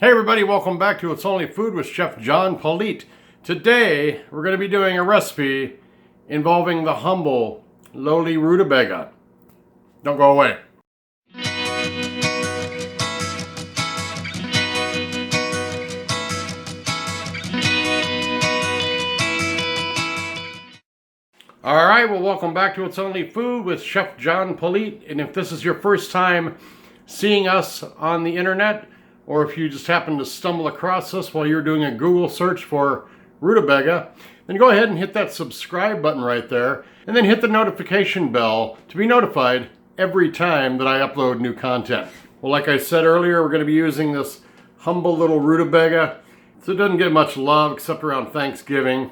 Hey everybody, welcome back to It's Only Food with Chef John Politte. Today we're going to be doing a recipe involving the humble, lowly rutabaga. Don't go away. Alright, well welcome back to It's Only Food with Chef John Politte. And if this is your first time seeing us on the internet, or if you just happen to stumble across us while you're doing a Google search for rutabaga, then go ahead and hit that subscribe button right there, and then hit the notification bell to be notified every time that I upload new content. Well, like I said earlier, we're going to be using this humble little rutabaga. So it doesn't get much love except around Thanksgiving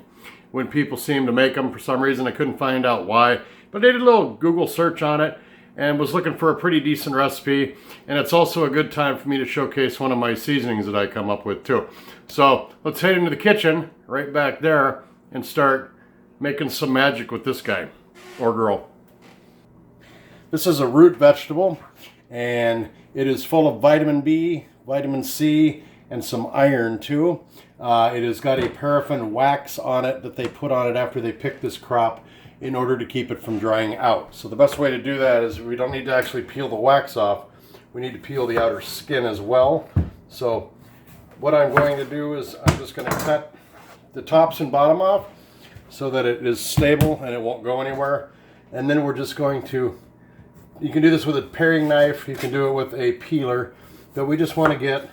when people seem to make them for some reason. I couldn't find out why, but I did a little Google search on it and was looking for a pretty decent recipe. And it's also a good time for me to showcase one of my seasonings that I come up with too. So let's head into the kitchen right back there and start making some magic with this guy or girl. This is a root vegetable and it is full of vitamin B, vitamin C, and some iron too. It has got a paraffin wax on it that they put on it after they pick this crop in order to keep it from drying out. So the best way to do that is we don't need to actually peel the wax off. We need to peel the outer skin as well. So what I'm going to do is I'm just going to cut the tops and bottom off so that it is stable and it won't go anywhere. And then we're just going to, you can do this with a paring knife, you can do it with a peeler, but we just want to get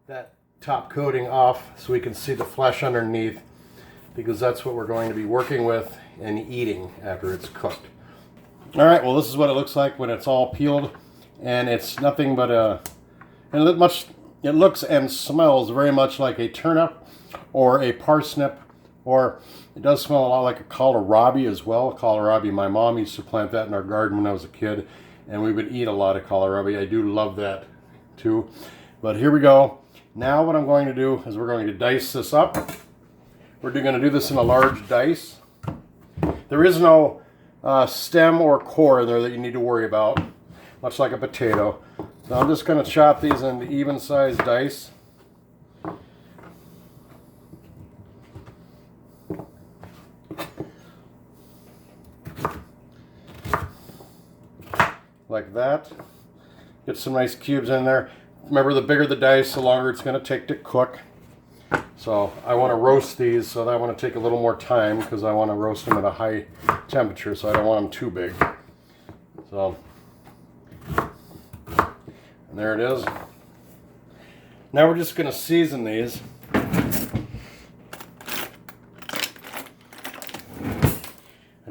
that top coating off so we can see the flesh underneath, because that's what we're going to be working with and eating after it's cooked. All right, well, this is what it looks like when it's all peeled, and it's nothing but it looks and smells very much like a turnip or a parsnip, or it does smell a lot like a kohlrabi as well. Kohlrabi, my mom used to plant that in our garden when I was a kid, and we would eat a lot of kohlrabi. I do love that too. But here we go. Now what I'm going to do is we're going to dice this up. We're going to do this in a large dice. There is no stem or core in there that you need to worry about, much like a potato. So I'm just going to chop these into even-sized dice. Like that. Get some nice cubes in there. Remember, the bigger the dice, the longer it's going to take to cook. So I want to roast these, so I want to take a little more time because I want to roast them at a high temperature, so I don't want them too big. So, and there it is. Now we're just going to season these. I'm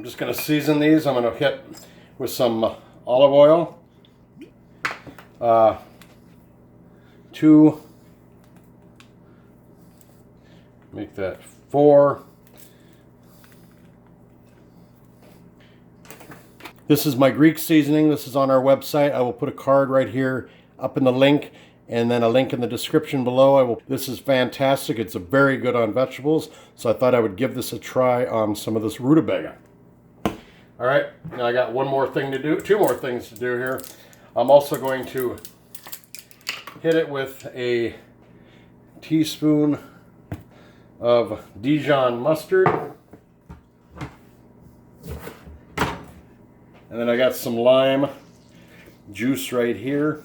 just going to season these. I'm going to hit with some olive oil. 2, make that 4. This is my Greek seasoning. This is on our website. I will put a card right here up in the link, and then a link in the description below. This is fantastic. It's very good on vegetables, so I thought I would give this a try on some of this rutabaga. All right, now I got one more thing to do, 2 more things to do here. I'm also going to hit it with a teaspoon of Dijon mustard. And then I got some lime juice right here.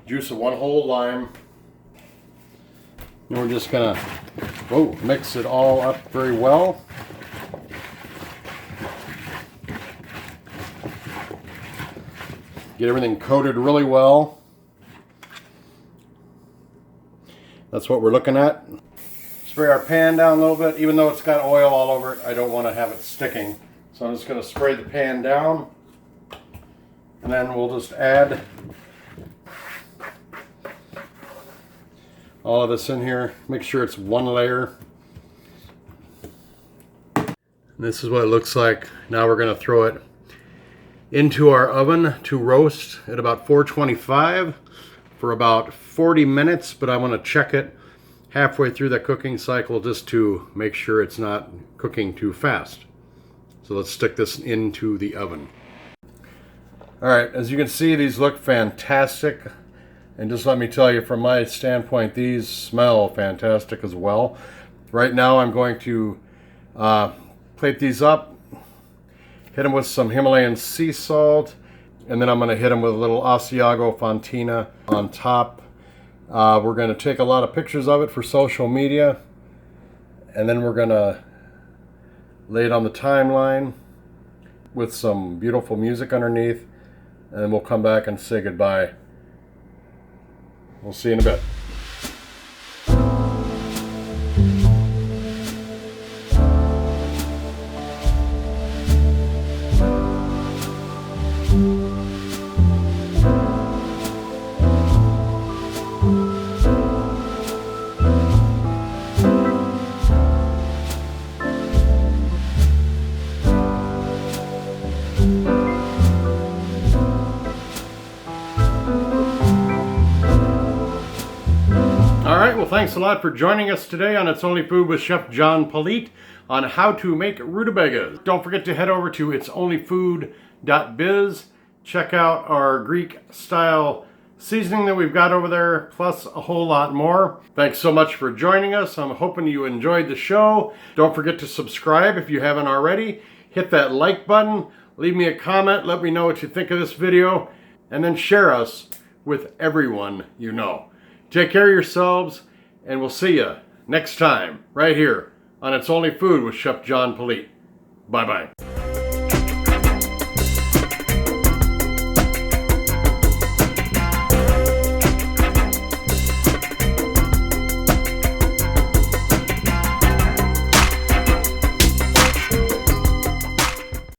Juice of 1 whole lime. And we're just gonna mix it all up very well. Get everything coated really well. That's what we're looking at. Spray our pan down a little bit. Even though it's got oil all over it, I don't want to have it sticking. So I'm just going to spray the pan down. And then we'll just add all of this in here. Make sure it's 1 layer. And this is what it looks like. Now we're going to throw it into our oven to roast at about 425 for about 40 minutes, but I want to check it halfway through that cooking cycle just to make sure it's not cooking too fast. So let's stick this into the oven. Alright, as you can see, these look fantastic. And just let me tell you, from my standpoint, these smell fantastic as well. Right now I'm going to plate these up, hit them with some Himalayan sea salt, and then I'm going to hit them with a little Asiago Fontina on top. We're going to take a lot of pictures of it for social media, and then we're going to lay it on the timeline with some beautiful music underneath, and then we'll come back and say goodbye. We'll see you in a bit. Alright, well thanks a lot for joining us today on It's Only Food with Chef John Politte on how to make rutabagas. Don't forget to head over to itsonlyfood.biz. Check out our Greek style seasoning that we've got over there, plus a whole lot more. Thanks so much for joining us. I'm hoping you enjoyed the show. Don't forget to subscribe if you haven't already. Hit that like button, leave me a comment, let me know what you think of this video, and then share us with everyone you know. Take care of yourselves, and we'll see you next time right here on It's Only Food with Chef John Politte. Bye-bye.